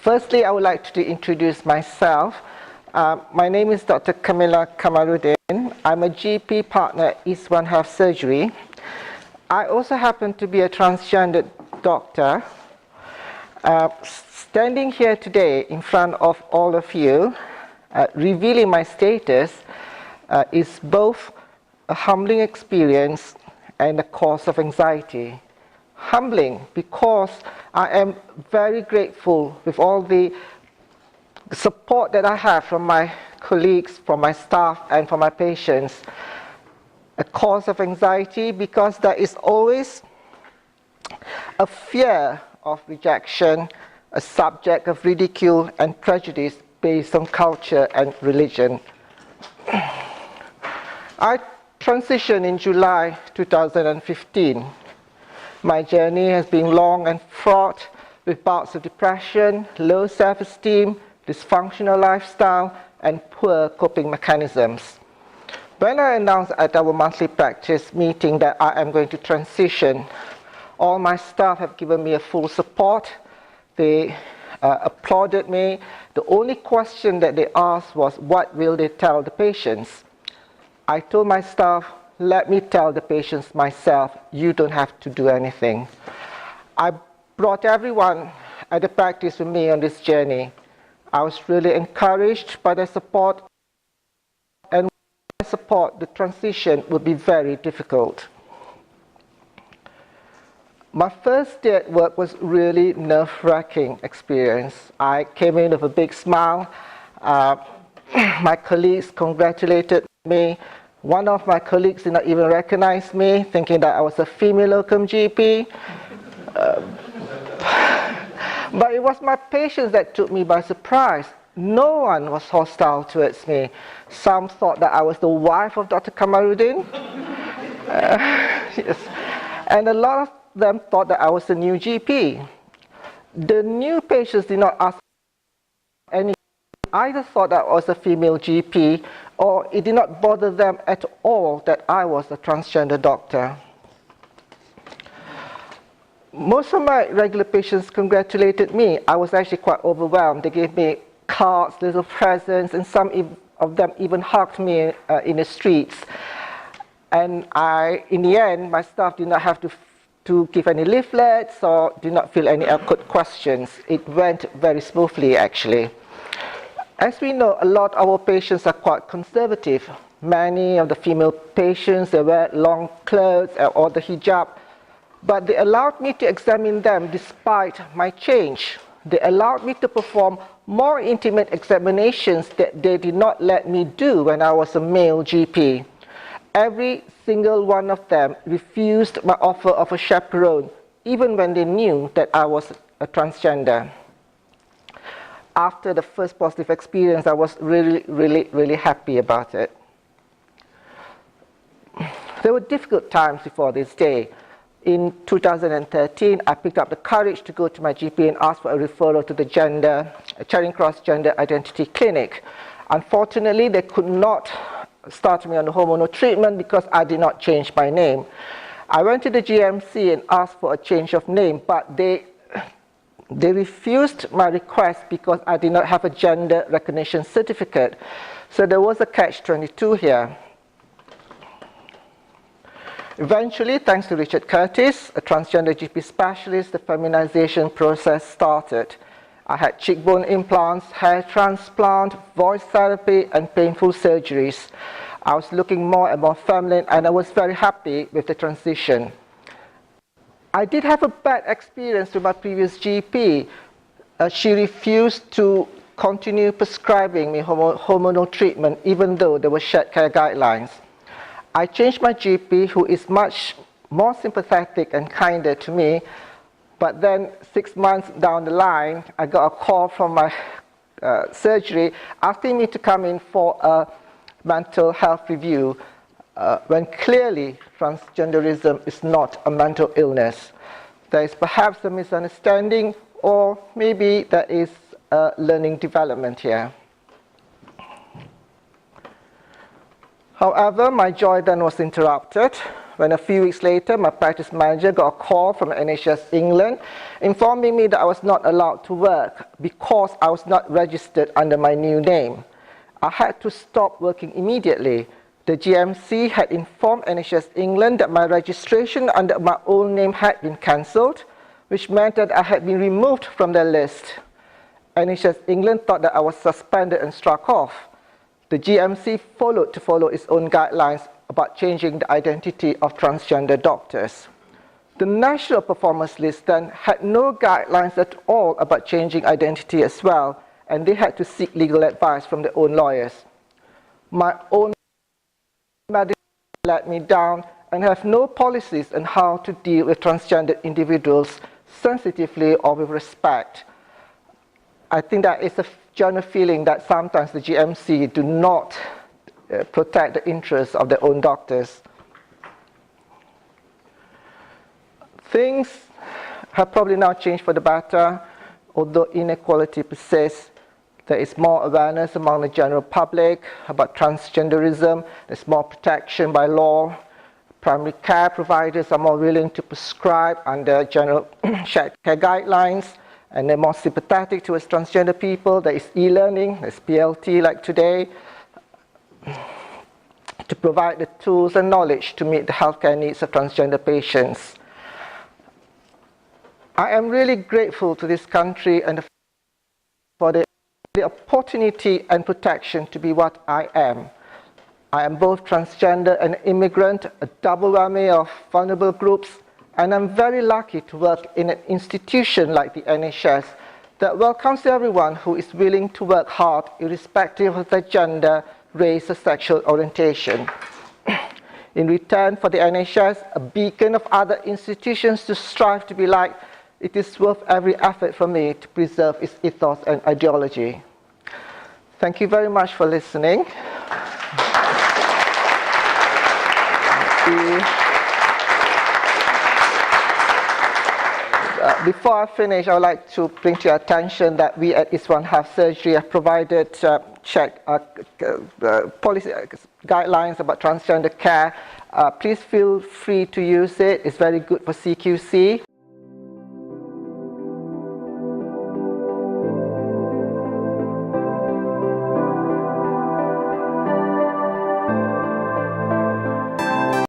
Firstly, I would like to introduce myself. My name is Dr. Camilla Kamarudin. I'm a GP partner at East One Health Surgery. I also happen to be a transgender doctor. Standing here today in front of all of you, revealing my status is both a humbling experience and a cause of anxiety. Humbling because I am very grateful with all the support that I have from my colleagues, from my staff, and from my patients. A cause of anxiety because there is always a fear of rejection, a subject of ridicule and prejudice based on culture and religion. I transitioned in July 2015. My journey has been long and fraught with bouts of depression, low self-esteem, dysfunctional lifestyle, and poor coping mechanisms. When I announced at our monthly practice meeting that I am going to transition, all my staff have given me a full support. They applauded me. The only question that they asked was, what will they tell the patients? I told my staff, let me tell the patients myself, you don't have to do anything. I brought everyone at the practice with me on this journey. I was really encouraged by their support, and with their support, the transition would be very difficult. My first day at work was really nerve-wracking experience. I came in with a big smile. My colleagues congratulated me. One of my colleagues did not even recognize me, thinking that I was a female locum GP. But it was my patients that took me by surprise. No one was hostile towards me. Some thought that I was the wife of Dr. Kamarudin. Yes. And a lot of them thought that I was a new GP. The new patients did not ask any. Either thought that I was a female GP, or it did not bother them at all that I was a transgender doctor. Most of my regular patients congratulated me. I was actually quite overwhelmed. They gave me cards, little presents, and some of them even hugged me in the streets. And in the end, my staff did not have to give any leaflets or did not fill any awkward questions. It went very smoothly, actually. As we know, a lot of our patients are quite conservative. Many of the female patients, they wear long clothes or the hijab, but they allowed me to examine them despite my change. They allowed me to perform more intimate examinations that they did not let me do when I was a male GP. Every single one of them refused my offer of a chaperone, even when they knew that I was a transgender. After the first positive experience, I was really happy about it. There were difficult times before this day. In 2013, I picked up the courage to go to my GP and ask for a referral to the Charing Cross Gender Identity Clinic. Unfortunately, they could not start me on the hormonal treatment because I did not change my name. I went to the GMC and asked for a change of name, but they refused my request because I did not have a gender recognition certificate. So there was a catch-22 here. Eventually, thanks to Richard Curtis, a transgender GP specialist, the feminization process started. I had cheekbone implants, hair transplant, voice therapy, and painful surgeries. I was looking more and more feminine, and I was very happy with the transition. I did have a bad experience with my previous GP. She refused to continue prescribing me hormonal treatment, even though there were shared care guidelines. I changed my GP, who is much more sympathetic and kinder to me, but then 6 months down the line, I got a call from my surgery asking me to come in for a mental health review, when clearly transgenderism is not a mental illness. There is perhaps a misunderstanding, or maybe there is a learning development here. However, my joy then was interrupted. when a few weeks later my practice manager got a call from NHS England informing me that I was not allowed to work because I was not registered under my new name. I had to stop working immediately. The GMC had informed NHS England that my registration under my own name had been cancelled, which meant that I had been removed from their list. NHS England thought that I was suspended and struck off. The GMC followed its own guidelines about changing the identity of transgender doctors. The National Performance List then had no guidelines at all about changing identity as well, and they had to seek legal advice from their own lawyers. My own medicine let me down and have no policies on how to deal with transgender individuals sensitively or with respect. I think that is a general feeling that sometimes the GMC do not protect the interests of their own doctors. Things have probably now changed for the better, although inequality persists. There is more awareness among the general public about transgenderism. There's more protection by law. Primary care providers are more willing to prescribe under general shared care guidelines, and they're more sympathetic towards transgender people. There is e-learning, there's PLT like today, to provide the tools and knowledge to meet the healthcare needs of transgender patients. I am really grateful to this country and for the opportunity and protection to be what I am. I am both transgender and immigrant, a double whammy of vulnerable groups, and I'm very lucky to work in an institution like the NHS that welcomes everyone who is willing to work hard irrespective of their gender, race, or sexual orientation. In return for the NHS, a beacon of other institutions to strive to be like, it is worth every effort for me to preserve its ethos and ideology. Thank you very much for listening. Before I finish, I would like to bring to your attention that we at East One Health Surgery have provided policy guidelines about transgender care. Please feel free to use it. It's very good for CQC.